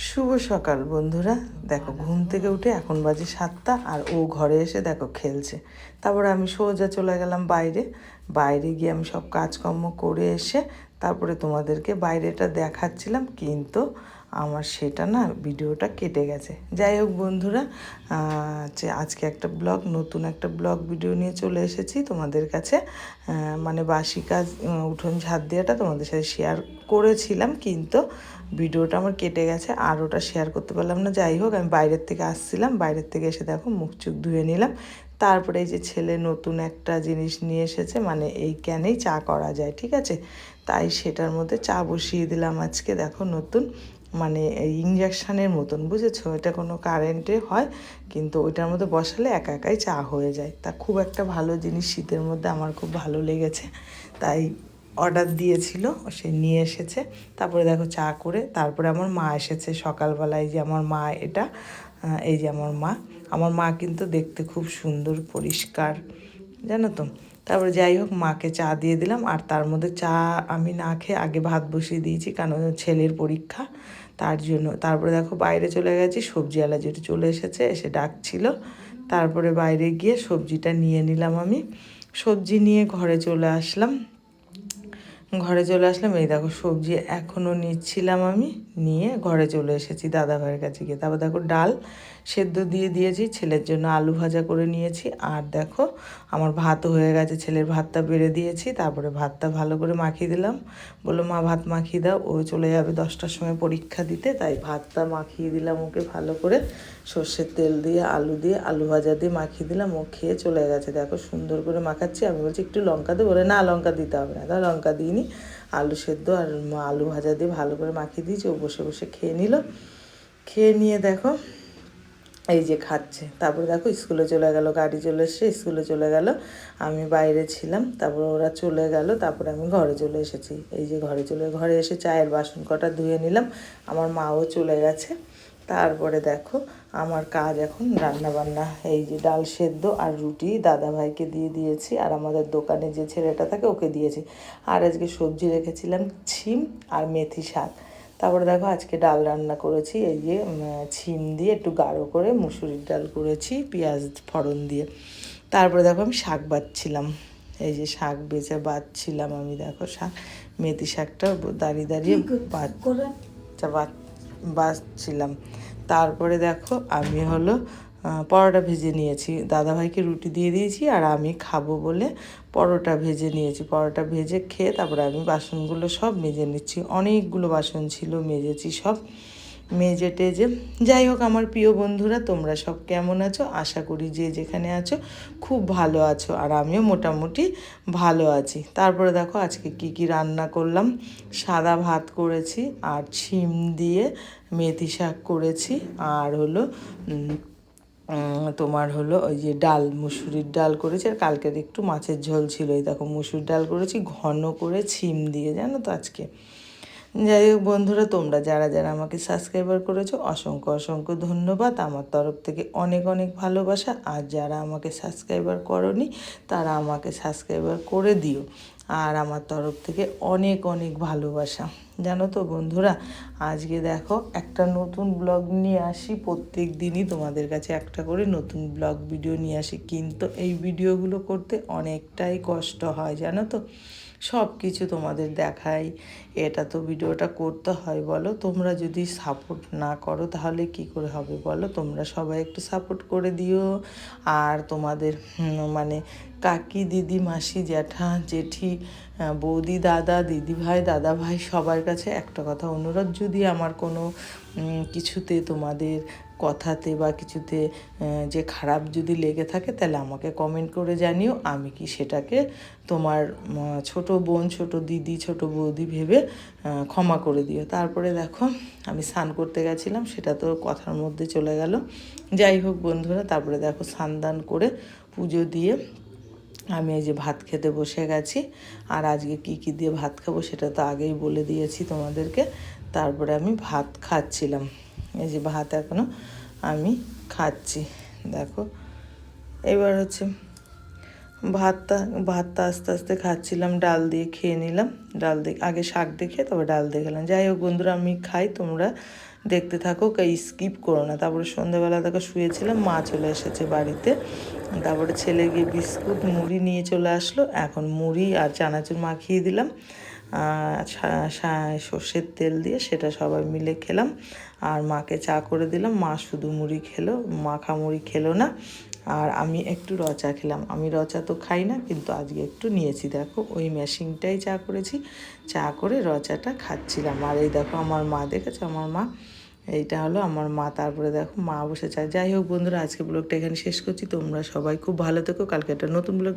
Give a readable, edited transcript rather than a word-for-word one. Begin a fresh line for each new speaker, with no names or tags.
শুভ সকাল বন্ধুরা। দেখো ঘুম থেকে উঠে এখন বাজে 7টা আর ও ঘরে এসে দেখো খেলছে। তারপরে আমি সোজা চলে গেলাম বাইরে। বাইরে গিয়ে আমি সব কাজকর্ম করে এসে তারপরে তোমাদেরকে বাইরেটা দেখাচ্ছিলাম, কিন্তু আমার সেটা না ভিডিওটা কেটে গেছে। যাই হোক বন্ধুরা, আজকে একটা নতুন একটা ব্লগ ভিডিও নিয়ে চলে এসেছি তোমাদের কাছে। মানে বাসি কাজ, উঠোন ঝাড় দেওয়াটা তোমাদের সাথে শেয়ার করেছিলাম, কিন্তু ভিডিওটা আমার কেটে গেছে আর ওটা শেয়ার করতে পারলাম না। যাই হোক, আমি বাইরের থেকে আসছিলাম, বাইরের থেকে এসে দেখো মুখ চোখ ধুয়ে নিলাম। তারপরে এই যে ছেলে নতুন একটা জিনিস নিয়ে এসেছে, মানে এই ক্যানেই চা করা যায়, ঠিক আছে, তাই সেটার মধ্যে চা বসিয়ে দিলাম আজকে। দেখো নতুন, মানে এই ইঞ্জেকশানের মতন, বুঝেছো, এটা কোনো কারেন্টে হয়, কিন্তু ওইটার মধ্যে বসালে একা একাই চা হয়ে যায়। তা খুব একটা ভালো জিনিস, শীতের মধ্যে আমার খুব ভালো লেগেছে, তাই অর্ডার দিয়েছিল, সে নিয়ে এসেছে। তারপরে দেখো চা করে তারপরে আমার মা এসেছে সকালবেলায়। যে আমার মা এটা, এই যে আমার মা কিন্তু দেখতে খুব সুন্দর পরিষ্কার, জানো তো। তারপরে যাই হোক, মাকে চা দিয়ে দিলাম, আর তার মধ্যে চা আমি না খেয়ে আগে ভাত বসিয়ে দিয়েছি, কারণ ছেলের পরীক্ষা, তার জন্য। তারপরে দেখো বাইরে চলে গেছি, সবজিওয়ালা যেটা চলে এসেছে, এসে ডাকছিল। তারপরে বাইরে গিয়ে সবজিটা নিয়ে নিলাম আমি, সবজি নিয়ে ঘরে চলে আসলাম। এই দেখো সবজি এখনও নিচ্ছিলাম আমি, নিয়ে ঘরে চলে এসেছি দাদা ভাইয়ের কাছে গিয়ে। তারপর দেখো ডাল সেদ্ধ দিয়ে দিয়েছি, ছেলের জন্য আলু ভাজা করে নিয়েছি, আর দেখো আমার ভাতও হয়ে গেছে, ছেলের ভাতটা বেড়ে দিয়েছি। তারপরে ভাতটা ভালো করে মাখিয়ে দিলাম, বললো মা ভাত মাখিয়ে দাও, ও চলে যাবে 10টার সময় পরীক্ষা দিতে, তাই ভাতটা মাখিয়ে দিলাম ওকে ভালো করে, সর্ষের তেল দিয়ে আলু ভাজা দিয়ে মাখিয়ে দিলাম। ও খেয়ে চলে গেছে, দেখো সুন্দর করে মাখাচ্ছি। আমি বলছি একটু লঙ্কা দেবো, বলে না লঙ্কা দিতে হবে না, তাই লঙ্কা দিইনি। আলু সেদ্ধ আর আলু ভাজা দিয়ে ভালো করে মাখিয়ে দিয়েছি, ও বসে বসে খেয়ে নিল। খেয়ে নিয়ে দেখো এই যে খাচ্ছে। তারপরে দেখো স্কুলে চলে গেল, গাড়ি চলে এসে স্কুলে চলে গেল, আমি বাইরে ছিলাম। তারপরে ওরা চলে গেল, তারপরে আমি ঘরে চলে এসেছি। এই যে ঘরে এসে চায়ের বাসন কটা ধুয়ে নিলাম, আমার মাও চলে গেছে। তারপরে দেখো আমার কাজ এখন রান্না বান্না। এই যে ডাল সেদ্ধ আর রুটি দাদা ভাইকে দিয়ে দিয়েছি, আর আমাদের দোকানে যে ছেলেটা থাকে ওকে দিয়েছি। আর আজকে সবজি রেখেছিলাম ছিম আর মেথি শাক। তারপরে দেখো আজকে ডাল রান্না করেছি, এই যে ছিম দিয়ে একটু গাঢ় করে মুসুরির ডাল করেছি পেঁয়াজ ফোড়ন দিয়ে। তারপরে দেখো আমি শাক বাছছিলাম, এই যে শাক বাছছিলাম আমি, দেখো শাক, মেথি শাকটা দাঁড়িয়ে দাঁড়িয়ে বাছছিলাম। তারপরে দেখো আমি পরোটা ভেজে নিয়েছি, দাদাভাইকে রুটি দিয়ে দিয়েছি, আর আমি খাবো বলে পরোটা ভেজে নিয়েছি। পরোটা ভেজে খেয়ে তারপরে আমি বাসনগুলো সব মেজে নিচ্ছি, অনেকগুলো বাসন ছিল, মেজেছি সব, মেজে টেজে। যাই হোক আমার প্রিয় বন্ধুরা, তোমরা সব কেমন আছো? আশা করি যে যেখানে আছো খুব ভালো আছো, আর আমিও মোটামুটি ভালো আছি। তারপরে দেখো আজকে কি রান্না করলাম, সাদা ভাত করেছি, আর ছিম দিয়ে মেথি শাক করেছি, আর তোমার ওই যে ডাল, মুসুরির ডাল করেছি, আর কালকের একটু মাছের ঝোল ছিল। এই দেখো মুসুর ডাল করেছি ঘন করে ছিম দিয়ে, জানো তো আজকে। যাই হোক বন্ধুরা, তোমরা যারা যারা আমাকে সাবস্ক্রাইবার করেছো অসংখ্য অসংখ্য ধন্যবাদ, আমার তরফ থেকে অনেক অনেক ভালোবাসা। আর যারা আমাকে সাবস্ক্রাইবার করোনি তারা আমাকে সাবস্ক্রাইবার করে দিও, আর আমার তরফ থেকে অনেক অনেক ভালোবাসা, জানো তো বন্ধুরা। আজকে দেখো একটা নতুন ব্লগ নিয়ে আসি, প্রত্যেক দিনই তোমাদের কাছে একটা করে নতুন ব্লগ ভিডিও নিয়ে আসি, কিন্তু এই ভিডিওগুলো করতে অনেকটাই কষ্ট হয়, জানো তো। সব কিছু তোমাদের দেখাই, এটা তো ভিডিওটা করতে হয়, বলো। তোমরা যদি সাপোর্ট না করো তাহলে কি করে হবে বলো। তোমরা সবাই একটু সাপোর্ট করে দিও। আর তোমাদের মানে কাকি, দিদি, মাসি, জ্যাঠা, জেঠি, বৌদি, দাদা ভাই সবার কাছে একটা কথা অনুরোধ, যদি আমার কোনো কিছুতে, তোমাদের কথাতে বা কিছুতে যে খারাপ যদি লেগে থাকে, তাহলে আমাকে কমেন্ট করে জানিও, আমি কি সেটাকে তোমার ছোট বোন, ছোট দিদি, ছোট বৌদি ভেবে ক্ষমা করে দিও। তারপরে দেখো আমি স্নান করতে গেছিলাম, সেটা তো কথার মধ্যে চলে গেল। যাই হোক বন্ধুরা, তারপরে দেখো স্নান দান করে পুজো দিয়ে আমি এই যে ভাত খেতে বসে গেছি। আর আজকে কি দিয়ে ভাত খাবো সেটা তো আগেই বলে দিয়েছি তোমাদেরকে। তারপরে আমি ভাত খাচ্ছিলাম, এই যে ভাত এখনও আমি খাচ্ছি, দেখো। এবার ভাতটা ভাতটা আস্তে আস্তে খাচ্ছিলাম, ডাল দিয়ে খেয়ে নিলাম। ডাল দিয়ে আগে শাক দিয়ে খেয়ে তবে ডাল দিয়ে খেলাম। যাই হোক বন্ধুরা, আমি খাই, তোমরা দেখতে থাকো, স্কিপ করো না। তারপরে সন্ধ্যাবেলা থেকে শুয়েছিলাম, মা চলে এসেছে বাড়িতে। তারপরে ছেলে গিয়ে বিস্কুট মুড়ি নিয়ে চলে আসলো। এখন মুড়ি আর চানাচুর মাখিয়ে দিলাম সর্ষের তেল দিয়ে, সেটা সবাই মিলে খেলাম। আর মাকে চা করে দিলাম, মা শুধু মুড়ি খেলো, মাখা মুড়ি খেলো না। আর আমি একটু রচা খেলাম। আমি রচা তো খাই না, কিন্তু আজকে একটু নিয়েছি। দেখো ওই মেশিনটাই চা করেছি, চা করে রচাটা খাচ্ছিলাম। আর এই দেখো আমার মা, দেখেছো আমার মা, এইটা হলো আমার মা। তারপরে দেখো মা বসে চা। যাই হোক বন্ধুরা, আজকে ব্লগটা এখানে শেষ করছি। তোমরা সবাই খুব ভালো থেকো, কালকে একটা নতুন ব্লগ